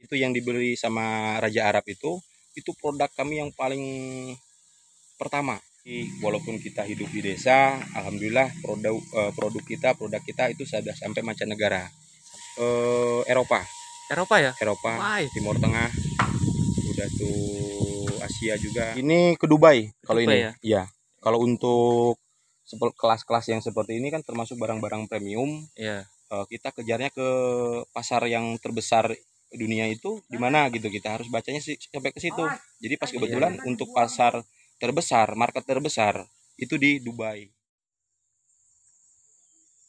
itu yang dibeli sama Raja Arab itu produk kami yang paling pertama. Walaupun kita hidup di desa, alhamdulillah produk kita itu sudah sampai mancanegara, Eropa, ya? Eropa, Why? Timur Tengah, udah tuh Asia juga. Ini ke Dubai kalau ini. Ya? Iya. Kalau untuk kelas-kelas yang seperti ini kan termasuk barang-barang premium. Iya. Kita kejarnya ke pasar yang terbesar dunia itu di mana gitu, kita harus bacanya sih sampai ke situ. Jadi pas kebetulan untuk pasar terbesar, market terbesar itu di Dubai.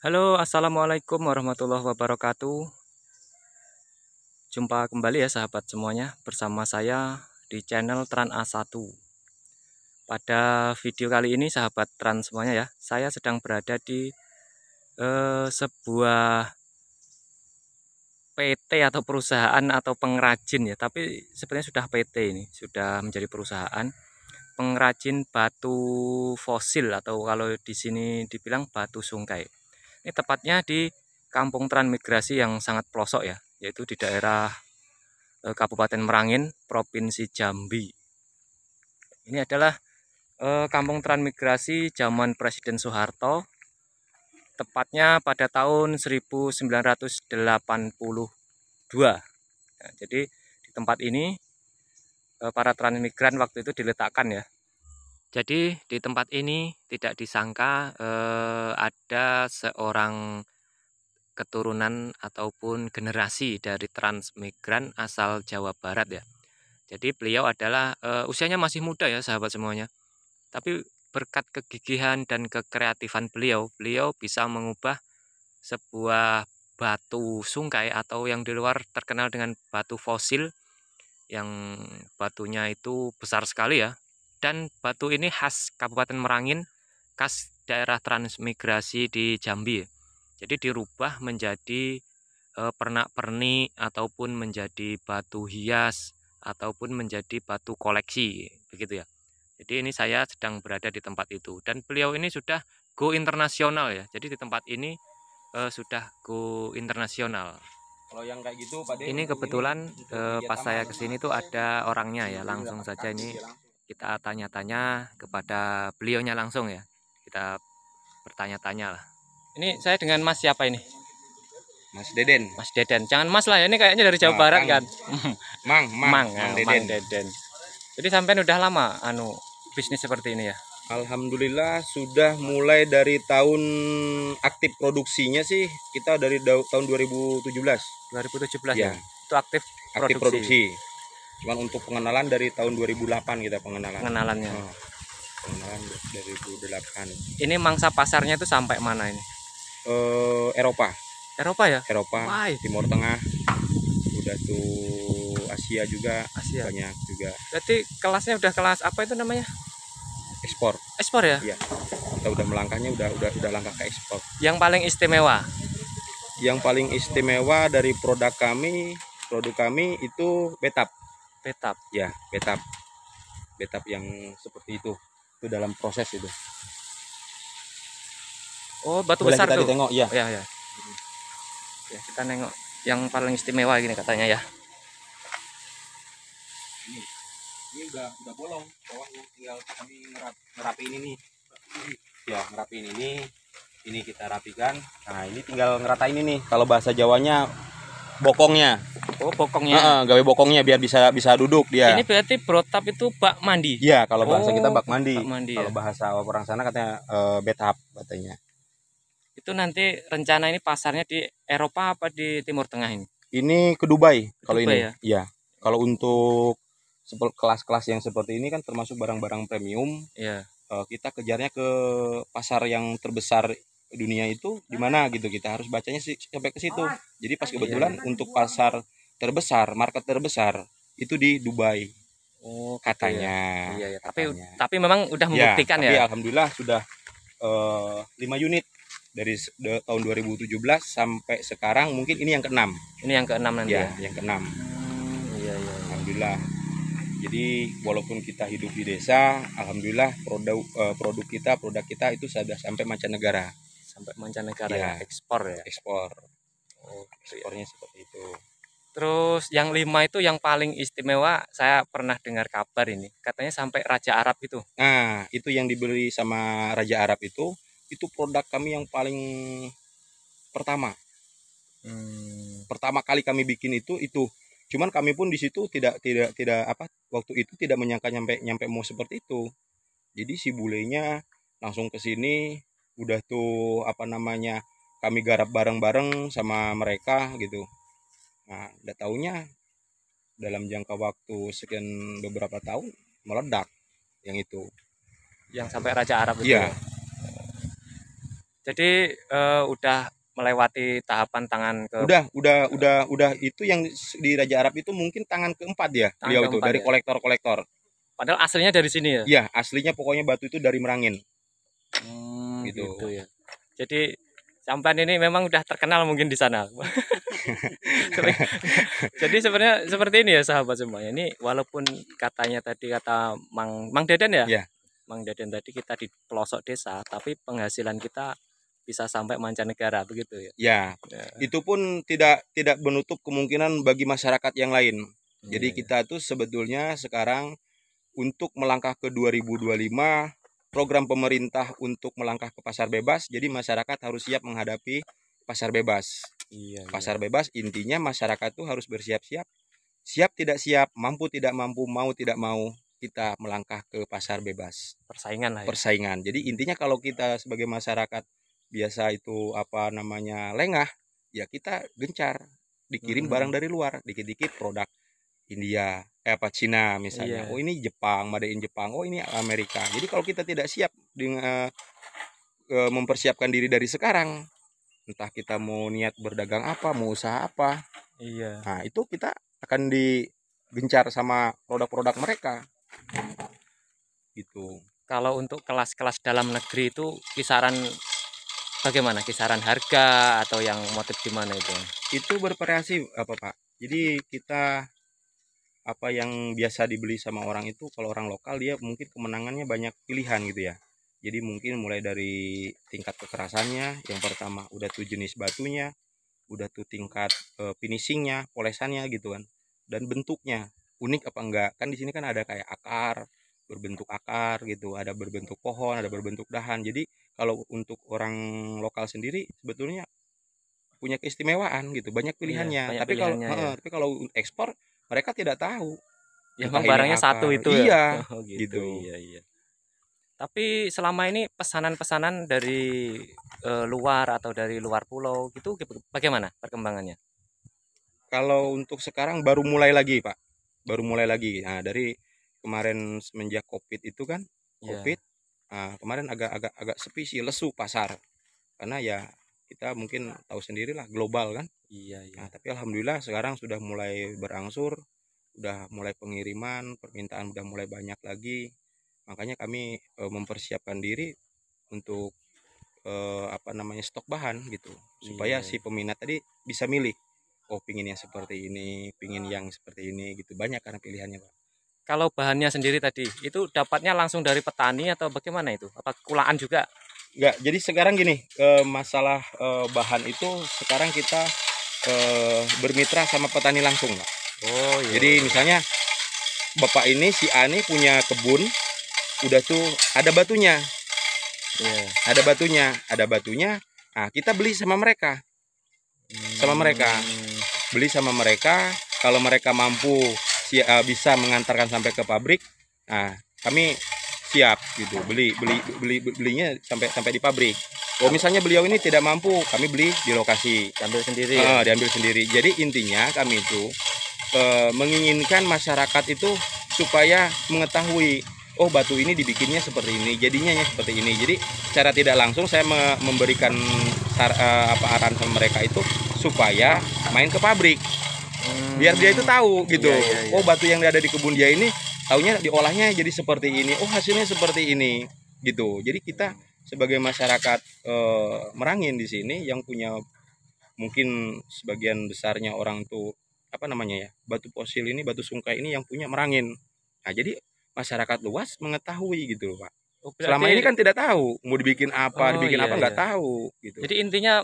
Halo, assalamualaikum warahmatullahi wabarakatuh. Jumpa kembali ya sahabat semuanya bersama saya di channel Tran A1. Pada video kali ini sahabat Tran semuanya ya, saya sedang berada di sebuah PT atau perusahaan atau pengrajin ya, tapi sebenarnya sudah PT, ini sudah menjadi perusahaan pengrajin batu fosil atau kalau di sini dibilang batu sungkai. Ini tepatnya di Kampung Transmigrasi yang sangat pelosok ya, yaitu di daerah Kabupaten Merangin, Provinsi Jambi. Ini adalah Kampung Transmigrasi zaman Presiden Soeharto, tepatnya pada tahun 1982. Nah, jadi di tempat ini para transmigran waktu itu diletakkan ya. Jadi di tempat ini tidak disangka ada seorang keturunan ataupun generasi dari transmigran asal Jawa Barat ya. Jadi beliau adalah usianya masih muda ya sahabat semuanya. Tapi berkat kegigihan dan kekreatifan beliau bisa mengubah sebuah batu sungkai atau yang di luar terkenal dengan batu fosil, yang batunya itu besar sekali ya. Dan batu ini khas Kabupaten Merangin, khas daerah transmigrasi di Jambi. Jadi dirubah menjadi pernak-pernik ataupun menjadi batu hias ataupun menjadi batu koleksi begitu ya. Jadi ini saya sedang berada di tempat itu dan beliau ini sudah go internasional ya. Jadi di tempat ini sudah go internasional. Kalau yang kayak gitu Pak De, Ini kebetulan pas saya kesini tuh ada orangnya ya, langsung saja ini kita tanya-tanya kepada beliaunya langsung ya. Kita bertanya-tanya lah. Ini saya dengan Mas siapa ini? Mas Deden. Mas Deden. Jangan Mas lah ya, ini kayaknya dari Jawa Barat kan. Mang Deden. Jadi sampai udah lama bisnis seperti ini ya. Alhamdulillah sudah mulai dari tahun aktif produksinya sih, kita dari tahun 2017. 2017 ya. Itu aktif produksi. Cuman untuk pengenalan dari tahun 2008 kita pengenalannya. Pengenalan 2008. Ini mangsa pasarnya itu sampai mana ini? Eropa ya? Eropa, Why? Timur Tengah, udah tuh Asia juga. Banyak juga. Berarti kelasnya udah kelas apa itu namanya? Ekspor ya? Iya. Kita udah melangkahnya udah langkah ke ekspor. Yang paling istimewa? Yang paling istimewa dari produk kami itu betap. Ya, betap yang seperti itu dalam proses itu. Oh, batu boleh besar kita tuh. Ditengok ya. Ya, kita nengok yang paling istimewa gini katanya ya. Ini udah bolong bawahnya, tinggal kami ngerapiin ini. Ya, ngerapiin ini kita rapikan. Nah, ini tinggal ngeratain ini. Kalau bahasa Jawanya bokongnya. Oh, bokongnya. Gawe bokongnya biar bisa duduk dia. Ini berarti brotap itu bak mandi. Iya, kalau bahasa kita bak mandi. Kalau ya? bahasa orang sana katanya betap katanya. Itu nanti rencana ini pasarnya di Eropa apa di Timur Tengah ini? Ini ke Dubai kalau ini. Ya? Iya. Kalau untuk kelas-kelas yang seperti ini kan termasuk barang-barang premium. Iya. Kita kejarnya ke pasar yang terbesar dunia itu di mana gitu, kita harus bacanya sih sampai ke situ. Jadi pas kebetulan untuk pasar terbesar, market terbesar itu di Dubai. Oh, katanya. Iya. Tapi memang udah membuktikan ya. Tapi alhamdulillah sudah 5 unit dari tahun 2017 sampai sekarang, mungkin ini yang ke-6. Ini yang ke-6 nanti ya? Yang ke-6. Iya. Alhamdulillah. Jadi walaupun kita hidup di desa, alhamdulillah produk kita itu sudah sampai mancanegara. Ya, ekspor ya. Ekspor. Oh, ekspornya seperti itu. Terus yang 5 itu yang paling istimewa, saya pernah dengar kabar ini, katanya sampai Raja Arab itu. Nah, itu yang dibeli sama Raja Arab itu produk kami yang paling pertama. Hmm, Pertama kali kami bikin itu. Cuman kami pun di situ tidak apa waktu itu tidak menyangka nyampe nyampe mau seperti itu. Jadi si bulenya langsung ke sini, udah tuh apa namanya kami garap bareng-bareng sama mereka gitu. Nah, udah taunya dalam jangka waktu sekian beberapa tahun meledak yang itu. yang sampai Raja Arab itu Iya, ya. Jadi udah melewati tahapan tangan ke udah itu yang di Raja Arab itu mungkin tangan keempat ya tangan beliau itu keempat dari ya. kolektor-kolektor. Padahal aslinya dari sini ya. Iya, aslinya pokoknya batu itu dari Merangin Gitu gitu. ya. Jadi sampan ini memang udah terkenal mungkin di sana. Jadi sebenarnya seperti ini ya sahabat semuanya. Ini walaupun katanya tadi kata Mang Deden ya. Ya, Mang Deden tadi kita di pelosok desa, tapi penghasilan kita bisa sampai mancanegara begitu ya. ya. Ya, Itu pun tidak menutup kemungkinan bagi masyarakat yang lain. iya, Jadi iya. kita tuh sebetulnya sekarang untuk melangkah ke 2025 program pemerintah untuk melangkah ke pasar bebas. Jadi masyarakat harus siap menghadapi pasar bebas. Iya, iya. Pasar bebas intinya masyarakat tuh harus bersiap-siap. Siap tidak siap, mampu tidak mampu, mau tidak mau kita melangkah ke pasar bebas. Persaingan lah ya. Persaingan. Jadi intinya kalau kita sebagai masyarakat biasa itu apa namanya lengah, ya kita gencar dikirim barang Mhm. dari luar, dikit-dikit produk India, apa Cina misalnya. Oh Iya. ini Jepang, made in Jepang. Oh ini Amerika. Jadi kalau kita tidak siap dengan mempersiapkan diri dari sekarang, entah kita mau niat berdagang apa, mau usaha apa, Iya. nah itu kita akan digencar sama produk-produk mereka gitu. Kalau untuk kelas-kelas dalam negeri itu kisaran bagaimana? Kisaran harga atau yang motif gimana itu? Itu bervariasi apa Pak. Jadi kita apa yang biasa dibeli sama orang itu kalau orang lokal dia mungkin kemenangannya banyak pilihan gitu ya. Jadi mungkin mulai dari tingkat kekerasannya, yang pertama udah tuh jenis batunya, udah tuh tingkat finishingnya, polesannya gitu kan, dan bentuknya unik apa enggak. Kan di sini kan ada kayak berbentuk akar gitu, ada berbentuk pohon, ada berbentuk dahan. Jadi kalau untuk orang lokal sendiri sebetulnya punya keistimewaan gitu, banyak Iya, pilihannya. banyak Tapi kalau pilihannya ya. tapi kalau ekspor mereka tidak tahu Ya entah memang ini barangnya satu akar. itu ya. Iya, Oh gitu, gitu. iya iya. Tapi selama ini pesanan-pesanan dari luar atau dari luar pulau gitu bagaimana perkembangannya? Kalau untuk sekarang baru mulai lagi, Pak. Baru mulai lagi. Nah, dari kemarin semenjak Covid itu kan, Covid, Ya, kemarin agak sepi sih, lesu pasar. Karena ya kita mungkin tahu sendirilah global kan. iya Nah, iya. tapi alhamdulillah sekarang sudah mulai berangsur, udah mulai pengiriman, permintaan udah mulai banyak lagi. Makanya kami mempersiapkan diri untuk apa namanya stok bahan gitu, supaya Iya, si iya. peminat tadi bisa milih. Oh, pingin yang seperti ini, pingin yang seperti ini gitu. Banyak karena pilihannya, Pak. Kalau bahannya sendiri tadi itu dapatnya langsung dari petani atau bagaimana itu? Apa kulaan juga? Enggak, jadi sekarang gini, masalah bahan itu sekarang kita bermitra sama petani langsung, Pak. Oh iya Jadi iya. misalnya Bapak ini si Ani punya kebun, udah tuh ada batunya, Iya. ada batunya, ada batunya. Nah, kita beli sama mereka, sama mereka. Hmm, Beli sama mereka, kalau mereka mampu bisa mengantarkan sampai ke pabrik, nah kami siap gitu belinya sampai sampai di pabrik. Oh misalnya beliau ini tidak mampu, kami beli di lokasi, ambil sendiri ya. diambil sendiri. Jadi intinya kami itu menginginkan masyarakat itu supaya mengetahui, oh batu ini dibikinnya seperti ini, jadinya seperti ini. Jadi secara tidak langsung saya memberikan apa arahan sama mereka itu supaya main ke pabrik, biar dia itu tahu gitu. Iya iya iya. Oh batu yang ada di kebun dia ini taunya diolahnya jadi seperti ini, oh hasilnya seperti ini gitu. Jadi kita sebagai masyarakat Merangin di sini yang punya mungkin sebagian besarnya orang tuh apa namanya ya, batu fosil ini, batu sungkai ini yang punya Merangin. Nah jadi masyarakat luas mengetahui gitu loh Pak. Oh Selama ini berarti kan tidak tahu mau oh dibikin iya apa iya. nggak tahu gitu. Jadi intinya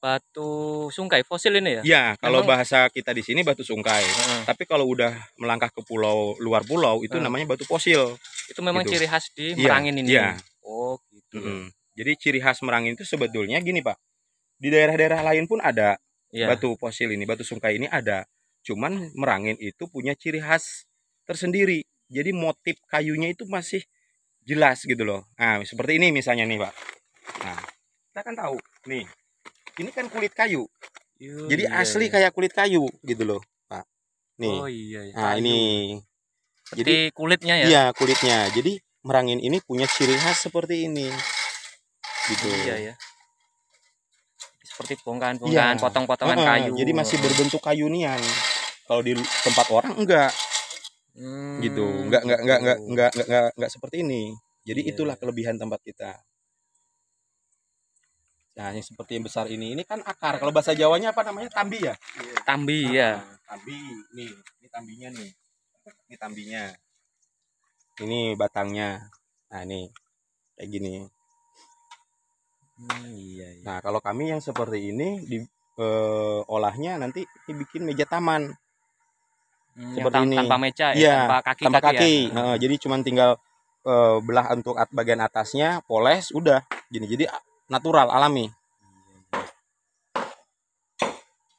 batu sungkai fosil ini ya? Ya, kalau Memang bahasa kita di sini batu sungkai. heeh, Tapi kalau udah melangkah ke pulau luar pulau itu heeh. namanya batu fosil Itu memang gitu. ciri khas di Iya, Merangin iya. ini. Oh, gitu ya. Jadi ciri khas Merangin itu sebetulnya gini, Pak. Di daerah-daerah lain pun ada Iya. batu fosil ini, batu sungkai ini ada. Cuman Merangin itu punya ciri khas tersendiri. Jadi motif kayunya itu masih jelas gitu loh. Nah, seperti ini misalnya nih, Pak. Nah, kita kan tahu nih, ini kan kulit kayu. Oh, Jadi iya asli ya. kayak kulit kayu gitu loh, Pak. Nih. Oh iya ya, Nah, kayu. ini. Jadi Seperti kulitnya ya? iya kulitnya. Jadi Merangin ini punya ciri khas seperti ini. Gitu. Iya ya. Seperti bongkahan-bongkahan, Iya. potong-potongan Heeh, kayu. jadi masih Heeh. berbentuk kayu nian. Kalau di tempat orang enggak gitu. Gitu. Enggak seperti ini. Jadi Iya itulah ya. kelebihan tempat kita. Nah, yang seperti yang besar ini kan akar. Kalau bahasa Jawanya apa namanya? Tambi ya? Tambi ya. Tambi. Nih, ini tambinya nih. Ini tambinya. Ini batangnya. Nah, ini kayak gini. Iya ya. Nah, kalau kami yang seperti ini olahnya nanti dibikin meja taman Yang seperti ini. tanpa meja ya, Iya, tanpa tanpa kaki-kaki ya. kaki. Heeh. Jadi cuman tinggal belah untuk bagian atasnya, poles, udah. Gini. Jadi natural, alami.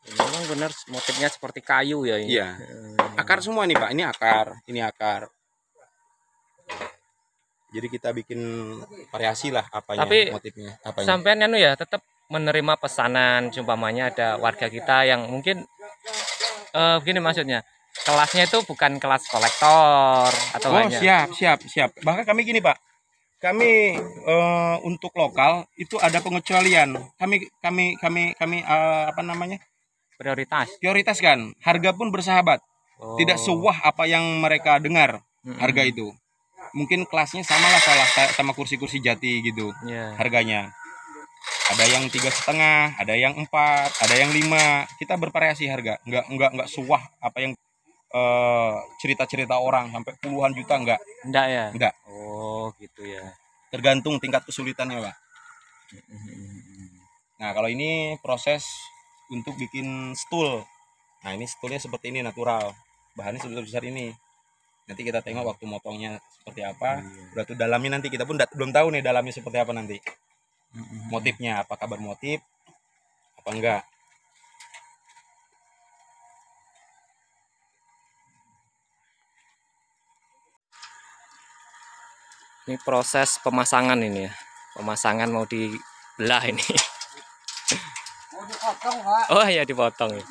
Memang benar motifnya seperti kayu ya ini. Iya. Akar semua nih, Pak. Ini akar, ini akar. Jadi kita bikin variasi lah apanya, Tapi motifnya, apanya. sampean anu ya tetap menerima pesanan, umpamanya ada warga kita yang mungkin begini maksudnya. Kelasnya itu bukan kelas kolektor atau Oh, hanya siap. Bahkan kami gini, Pak. Kami untuk lokal itu ada pengecualian. Kami apa namanya? prioritas. Prioritas kan. Harga pun bersahabat. Tidak Oh. sewah apa yang mereka dengar harga itu. Mungkin kelasnya sama lah sama kursi-kursi jati gitu Iya. harganya. Ada yang 3,5, ada yang 4, ada yang 5. Kita bervariasi harga. Enggak sewah apa yang cerita-cerita orang sampai puluhan juta enggak. Enggak ya? Enggak. Oh, gitu ya. Tergantung tingkat kesulitannya, Pak. Nah, kalau ini proses untuk bikin stool. Nah, ini stoolnya seperti ini natural. Bahannya sebesar ini. Nanti kita tengok waktu motongnya seperti apa. Udah tuh dalamnya nanti kita pun belum tahu nih dalamnya seperti apa nanti. Motifnya apakah bermotif apa enggak. Ini proses pemasangan ini ya. Pemasangan mau dibelah ini. Mau dipotong, Pak. Oh ya dipotong ya.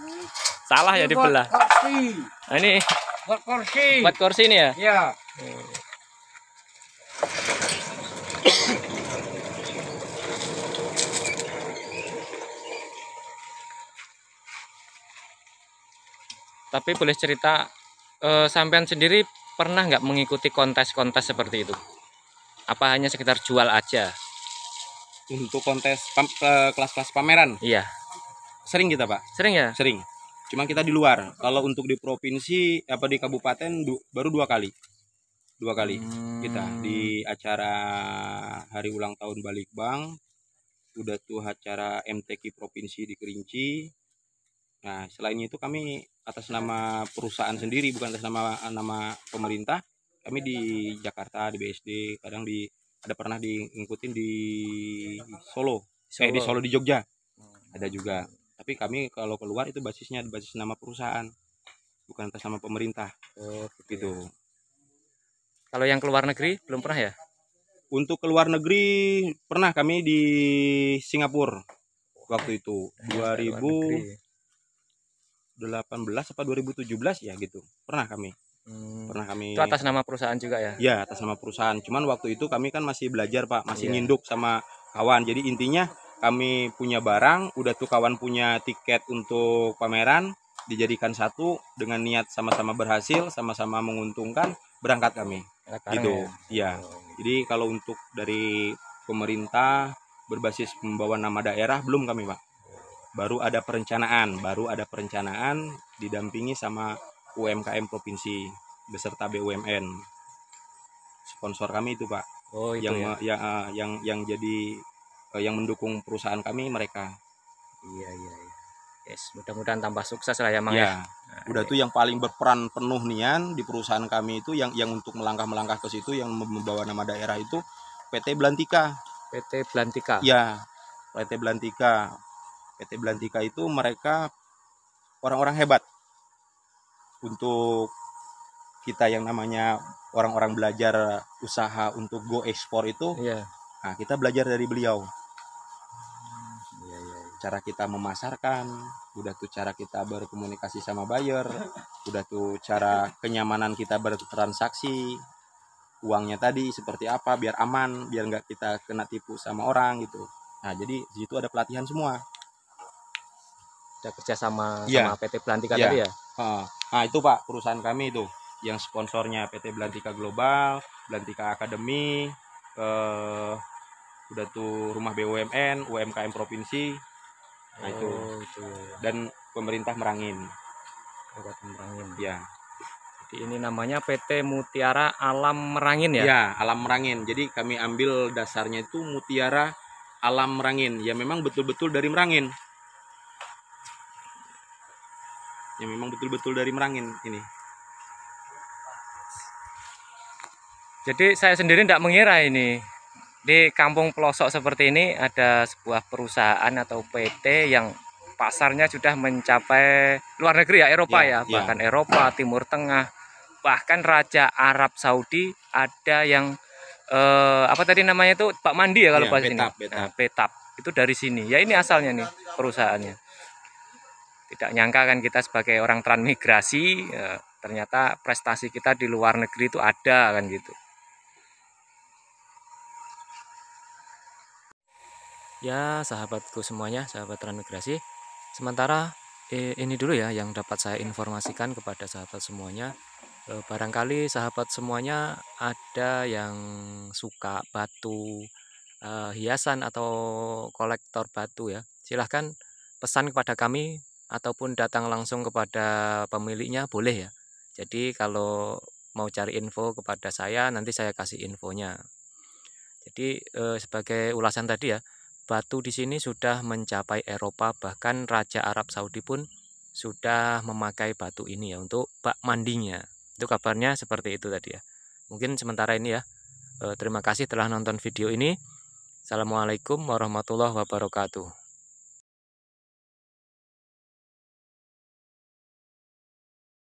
Salah ya dibelah. Kursi. Nah, ini Buat kursi. buat kursi ini ya. Ya. Tapi boleh cerita sampean sendiri pernah nggak mengikuti kontes-kontes seperti itu? Apa hanya sekedar jual aja? Untuk kontes kelas-kelas pameran Iya. sering kita, Pak. Sering ya? Sering. Cuma kita di luar. Kalau untuk di provinsi apa di kabupaten baru 2 kali. 2 kali kita di acara hari ulang tahun Balikbang, udah tuh acara MTQ provinsi di Kerinci. Nah, selain itu kami atas nama perusahaan sendiri, bukan atas nama pemerintah. Kami di Jakarta, di BSD, kadang pernah ngikutin di Solo. Di Solo, di Jogja. Ada juga. Tapi kami kalau keluar itu basis nama perusahaan, bukan atas nama pemerintah. Oh, Gitu. Kalau yang keluar negeri belum pernah ya? Untuk keluar negeri pernah kami di Singapura waktu itu 2018 apa 2017 ya gitu. Pernah kami. Itu atas nama perusahaan juga ya? Ya, atas nama perusahaan. Cuman waktu itu kami kan masih belajar, Pak, masih Iya. nginduk sama kawan. Jadi intinya kami punya barang, udah tuh kawan punya tiket untuk pameran, dijadikan satu dengan niat sama-sama berhasil, sama-sama menguntungkan, berangkat kami. Gitu. Iya. Jadi kalau untuk dari pemerintah berbasis membawa nama daerah belum kami, Pak. Baru ada perencanaan didampingi sama UMKM provinsi beserta BUMN. Sponsor kami itu, Pak. Oh, itu yang ya. yang jadi yang mendukung perusahaan kami mereka Iya. Yes, mudah-mudahan tambah sukses lah ya Mang ya. Ya, Nah, udah tuh yang paling berperan penuh nian di perusahaan kami itu yang untuk melangkah ke situ yang membawa nama daerah itu PT Belantika. PT Belantika. Ya, PT Belantika. PT Belantika itu mereka orang-orang hebat untuk kita yang namanya orang-orang belajar usaha untuk go ekspor itu. Iya. Nah, kita belajar dari beliau. Iya. Cara kita memasarkan, udah tuh cara kita berkomunikasi sama buyer, udah tuh cara kenyamanan kita bertransaksi, uangnya tadi seperti apa biar aman, biar nggak kita kena tipu sama orang gitu. Nah, jadi di situ ada pelatihan semua. Udah kerja sama Iya. PT Belantika Iya. tadi ya. Nah, itu Pak perusahaan kami itu yang sponsornya PT Belantika Global, Belantika Academy, udah tuh rumah BUMN, UMKM provinsi. Nah, itu. Itu. Dan pemerintah Merangin. Kabupaten Merangin. Ya. Jadi ini namanya PT Mutiara Alam Merangin ya? Ya, Alam Merangin. Jadi kami ambil dasarnya itu Mutiara Alam Merangin. Ya memang betul-betul dari Merangin. Ya memang betul-betul dari Merangin ini. Jadi saya sendiri tidak mengira ini di kampung pelosok seperti ini ada sebuah perusahaan atau PT yang pasarnya sudah mencapai luar negeri ya, Eropa Ya, ya, bahkan Eropa, Timur Tengah, bahkan Raja Arab Saudi ada yang apa tadi namanya itu Pak Mandi ya kalau bahasa sini. Nah, Betap itu dari sini. Ya ini asalnya nih perusahaannya. Tidak nyangka kan kita sebagai orang transmigrasi ternyata prestasi kita di luar negeri itu ada kan gitu. Ya sahabatku semuanya, sahabat transmigrasi, sementara ini dulu ya yang dapat saya informasikan kepada sahabat semuanya. Barangkali sahabat semuanya ada yang suka batu hiasan atau kolektor batu ya, silahkan pesan kepada kami ataupun datang langsung kepada pemiliknya boleh ya. Jadi kalau mau cari info kepada saya nanti saya kasih infonya. Jadi sebagai ulasan tadi ya, batu di sini sudah mencapai Eropa, bahkan Raja Arab Saudi pun sudah memakai batu ini ya untuk bak mandinya. Itu kabarnya seperti itu tadi ya. Mungkin sementara ini ya. Terima kasih telah nonton video ini. Assalamualaikum warahmatullahi wabarakatuh.